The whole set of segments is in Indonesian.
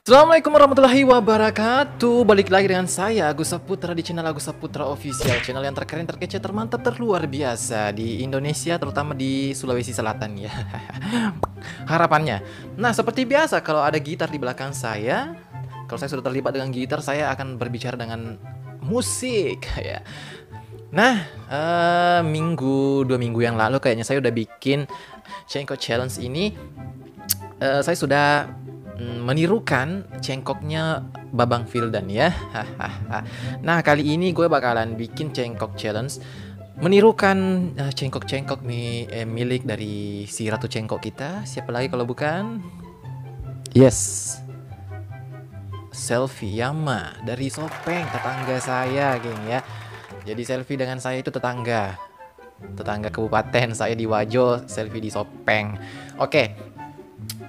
Assalamualaikum warahmatullahi wabarakatuh. Balik lagi dengan saya Agus Saputra di channel Agus Saputra Official, channel yang terkeren, terkece, termantap, terluar biasa di Indonesia, terutama di Sulawesi Selatan ya. Harapannya. Nah, seperti biasa kalau ada gitar di belakang saya, kalau saya sudah terlibat dengan gitar, saya akan berbicara dengan musik ya. Nah, 2 minggu yang lalu kayaknya saya udah bikin Cengkok Challenge ini. Saya sudah menirukan cengkoknya Babang Vildan ya. Nah, kali ini gue bakalan bikin Cengkok Challenge menirukan cengkok-cengkok milik dari si Ratu Cengkok kita. Siapa lagi kalau bukan? Yes, Selfie Yama dari Sopeng, tetangga saya, geng ya. Jadi selfie dengan saya itu tetangga kabupaten, saya di Wajo, selfie di Sopeng. Oke.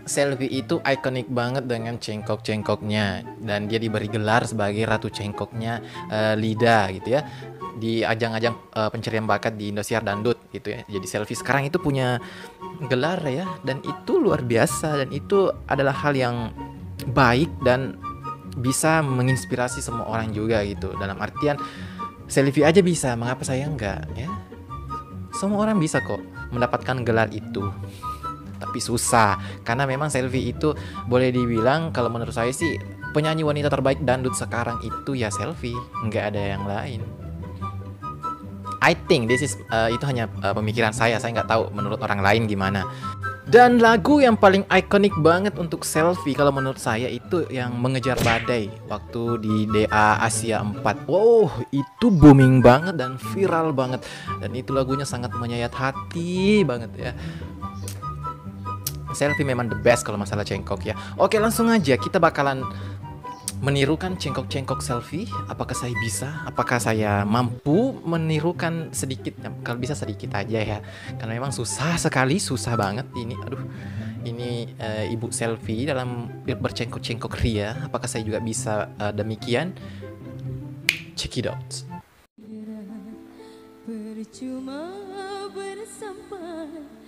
Selfie itu ikonik banget dengan cengkok-cengkoknya, dan dia diberi gelar sebagai Ratu Cengkoknya Lida gitu ya, di ajang-ajang pencarian bakat di Indosiar Dangdut gitu ya. Jadi Selfie sekarang itu punya gelar ya, dan itu luar biasa, dan itu adalah hal yang baik dan bisa menginspirasi semua orang juga gitu. Dalam artian Selfie aja bisa, mengapa saya enggak ya? Semua orang bisa kok mendapatkan gelar itu. Tapi susah, karena memang Selfie itu boleh dibilang, kalau menurut saya sih, penyanyi wanita terbaik dangdut sekarang itu ya Selfie, nggak ada yang lain. I think this is itu hanya pemikiran saya nggak tahu menurut orang lain gimana. Dan lagu yang paling ikonik banget untuk Selfie kalau menurut saya itu yang Mengejar Badai waktu di DA Asia 4. Wow, itu booming banget dan viral banget, dan itu lagunya sangat menyayat hati banget ya. Selfie memang the best kalau masalah cengkok ya. Oke, langsung aja kita bakalan menirukan cengkok-cengkok Selfie. Apakah saya bisa? Apakah saya mampu menirukan sedikit? Kalau bisa sedikit aja ya, karena memang susah sekali, susah banget ini. Aduh, ini Ibu Selfie dalam bercengkok-cengkok ria. Apakah saya juga bisa demikian? Check it out. Percuma bersampai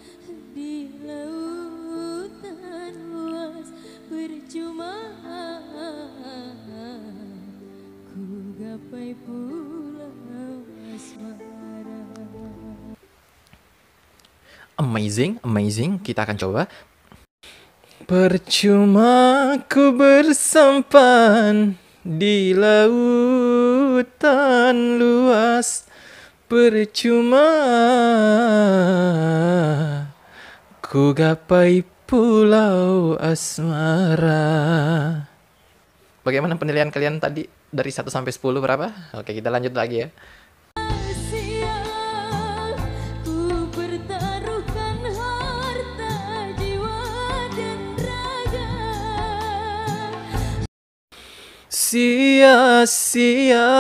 di lautan luas, percuma ku gapai pulau asmara. Amazing. Kita akan coba. Percuma ku bersampan di lautan luas, percuma ku gapai pulau asmara. Bagaimana penilaian kalian tadi? Dari 1 sampai 10 berapa? Oke, kita lanjut lagi ya. Ku pertaruhkan harta jiwa dan raga. Sia-sia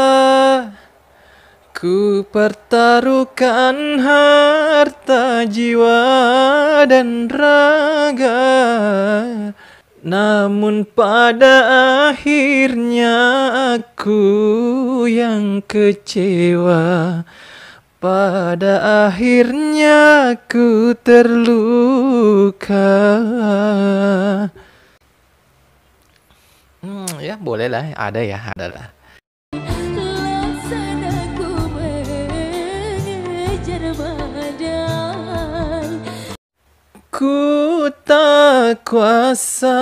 ku pertaruhkan harta jiwa dan raga, namun pada akhirnya aku yang kecewa. Pada akhirnya aku terluka. Ya boleh lah, ada lah. Laksanaku mengejar badai. Ku tak kuasa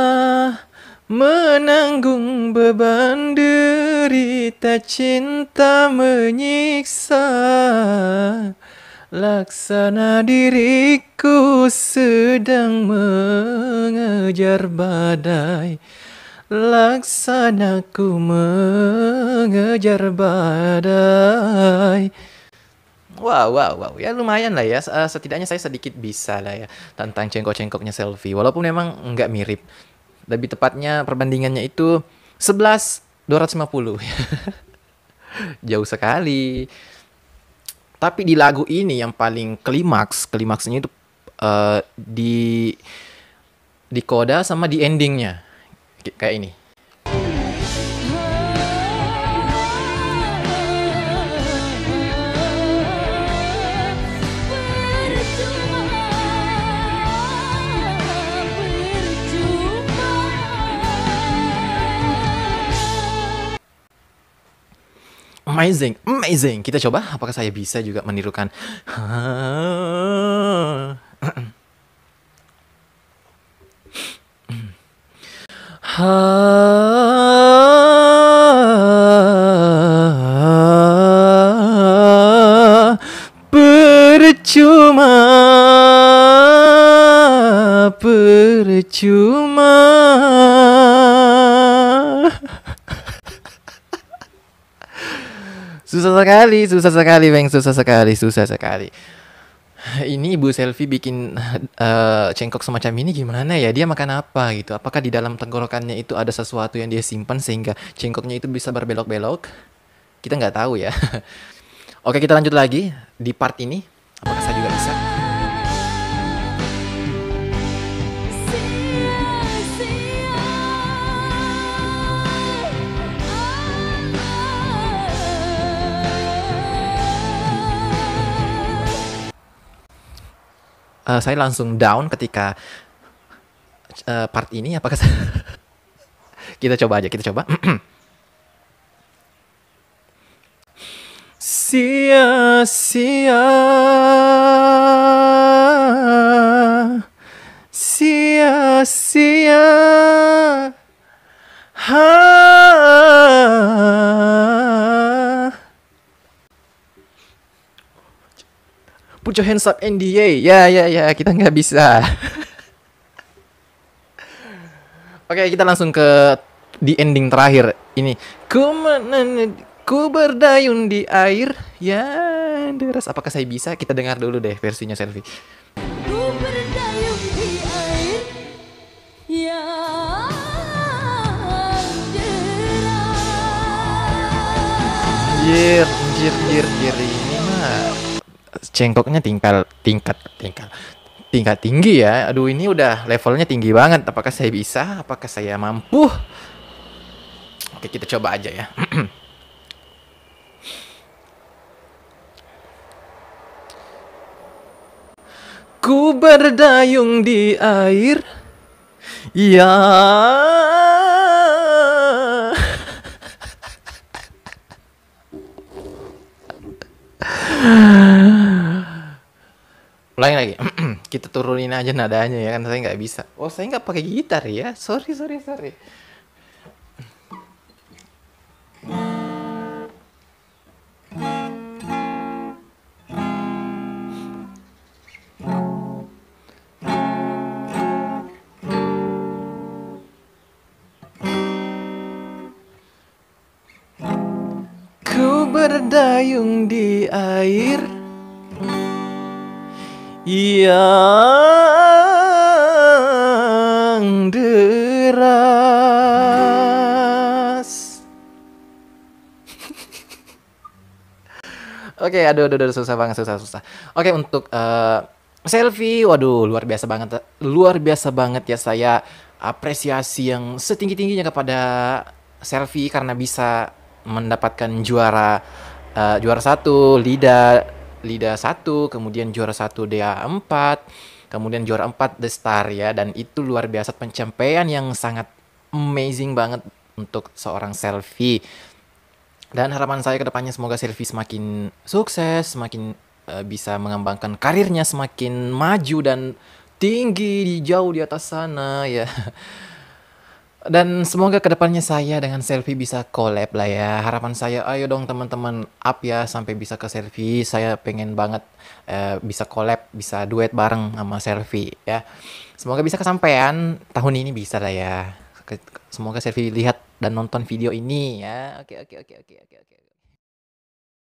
menanggung beban derita cinta menyiksa. Laksana diriku sedang mengejar badai. Laksanaku mengejar badai. Wow. Ya lumayan lah ya. Setidaknya saya sedikit bisa lah ya tentang cengkok-cengkoknya Selfie. Walaupun memang nggak mirip. Lebih tepatnya perbandingannya itu 11/250. Jauh sekali. Tapi di lagu ini yang paling klimaksnya itu di koda sama di endingnya. Kayak ini. Amazing, amazing. Kita coba apakah saya bisa juga menirukan. Percuma, percuma. Susah sekali, Bang. Susah sekali, susah sekali. Ini Ibu Selfie bikin cengkok semacam ini gimana ya? Dia makan apa gitu? Apakah di dalam tenggorokannya itu ada sesuatu yang dia simpan sehingga cengkoknya itu bisa berbelok-belok? Kita nggak tahu ya. Oke, kita lanjut lagi di part ini. Apakah saya juga bisa? Saya langsung down ketika part ini. Apakah kita coba aja, kita coba. Sia-sia, sia-sia, Put your hands up NDA. Ya, kita nggak bisa. Oke, kita langsung ke di ending terakhir ini. Ku berdayun di air, ya deras. Apakah saya bisa? Kita dengar dulu deh versinya Selfie. Ku berdayung di air yang deras. Jir ini mah cengkoknya tingkat tinggi ya. Aduh, ini udah levelnya tinggi banget. Apakah saya bisa? Apakah saya mampu? Oke, kita coba aja ya. Ku berdayung di air, ya. Ulangi lagi. Kita turunin aja nadanya ya kan, saya nggak bisa. Oh, saya nggak pakai gitar ya. Sorry. Ku berdayung di air yang deras. Oke, aduh, susah banget, susah. Oke, untuk Selfie, waduh, luar biasa banget ya. Saya apresiasi yang setinggi-tingginya kepada Selfie karena bisa mendapatkan juara satu Lida 1, kemudian juara 1 DA4, kemudian juara 4 The Star ya, dan itu luar biasa, pencapaian yang sangat amazing banget untuk seorang Selfie. Dan harapan saya ke depannya semoga Selfie semakin sukses, semakin bisa mengembangkan karirnya, semakin maju dan tinggi jauh di atas sana ya. Dan semoga kedepannya saya dengan Selfie bisa collab lah ya. Harapan saya, ayo dong teman-teman, up ya sampai bisa ke Selfie. Saya pengen banget bisa collab, bisa duet bareng sama Selfie ya. Semoga bisa kesampaian tahun ini, bisa lah ya. Semoga Selfie lihat dan nonton video ini ya. Oke.